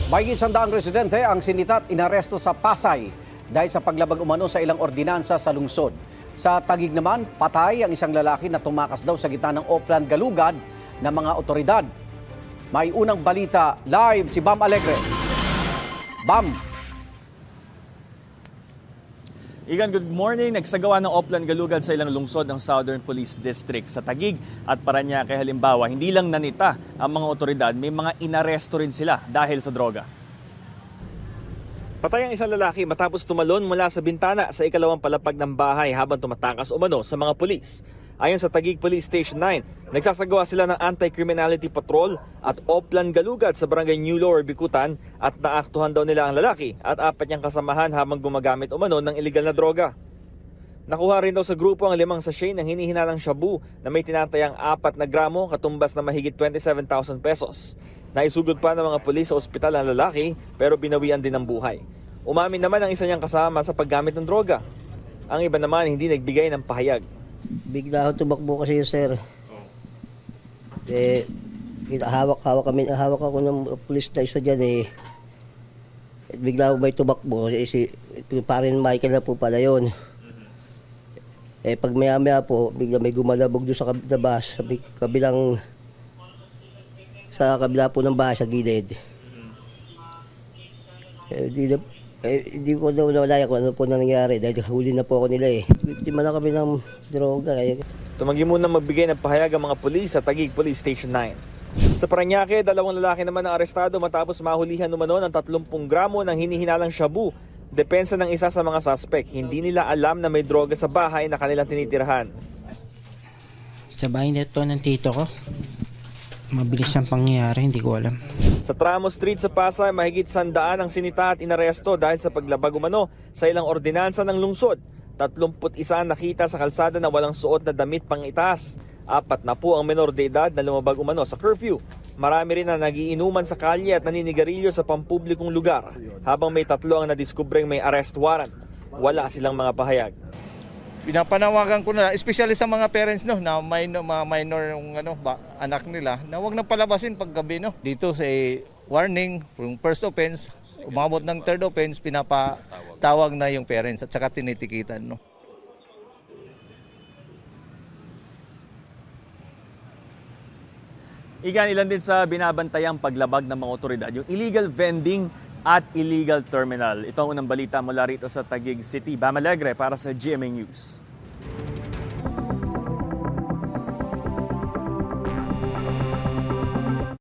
Mahigit 100 residente ang sinita at inaresto sa Pasay dahil sa paglabag umano sa ilang ordinansa sa lungsod. Sa Taguig naman, patay ang isang lalaki na tumakas daw sa gitna ng Oplan Galugad ng mga otoridad. May unang balita live si Bam Alegre. Bam! Igan, good morning. Nagsagawa ng Oplan Galugad sa ilang lungsod ng Southern Police District sa Taguig at Parañaque. Halimbawa, hindi lang nanita ang mga otoridad, may mga inaresto rin sila dahil sa droga. Patay ang isang lalaki matapos tumalon mula sa bintana sa ikalawang palapag ng bahay habang tumatakas umano sa mga pulis. Ayon sa Taguig Police Station 9, nagsasagawa sila ng anti-criminality patrol at Oplan Galugad sa barangay New Lower Bicutan at naaktuhan daw nila ang lalaki at 4 niyang kasamahan habang gumagamit umano ng iligal na droga. Nakuha rin daw sa grupo ang 5 sachet ng hinihinalang shabu na may tinatayang 4 na gramo katumbas na mahigit 27,000 pesos. Naisugod pa ng mga pulis sa ospital ang lalaki pero binawian din ng buhay. Umamin naman ang isa niyang kasama sa paggamit ng droga. Ang iba naman hindi nagbigay ng pahayag. Bigla ako tumakbo kasi sir. Hawak ako ng pulis na isa dyan eh. At bigla ako may tumakbo. Parin Michael na po pala yun. Pag maya po, bigla may gumalabog doon sa labas, sa kabila po ng bahay, sa gilid. Hindi ko na nawala kung ano po nangyari dahil huli na po ako nila eh. Biktima na kami ng droga eh. Tumanggi muna magbigay ng pahayag ang mga pulis sa Taguig Police Station 9. Sa Parañaque, 2 lalaki naman ang arestado matapos mahulihan umano ng 30 gramo ng hinihinalang shabu. Depensa ng isa sa mga suspect, hindi nila alam na may droga sa bahay na kanilang tinitirahan. Sa bahay nito ng tito ko, mabilis ang pangyayari, hindi ko alam. Sa Tramo Street sa Pasay, mahigit 100 ang sinita at inaresto dahil sa paglabag umano sa ilang ordinansa ng lungsod. 31 nakita sa kalsada na walang suot na damit pang itaas. 4 na po ang menor de edad na lumabag umano sa curfew. Marami rin na nagiinuman sa kalye at naninigarilyo sa pampublikong lugar. Habang may 3 ang nadiskubreng may arrest warrant. Wala silang mga pahayag. Pinapanawagan ko na, especially sa mga parents no, na mga minor anak nila, na huwag nang palabasin paggabi no. Dito sa warning, yung first offense, umabot ng third offense, pinapatawag na yung parents at saka tinitikitan no. Ilan din sa binabantayang paglabag ng mga otoridad, yung illegal vending at illegal terminal. Ito ang unang balita mula rito sa Taguig City. Bam Alegre para sa GMA News.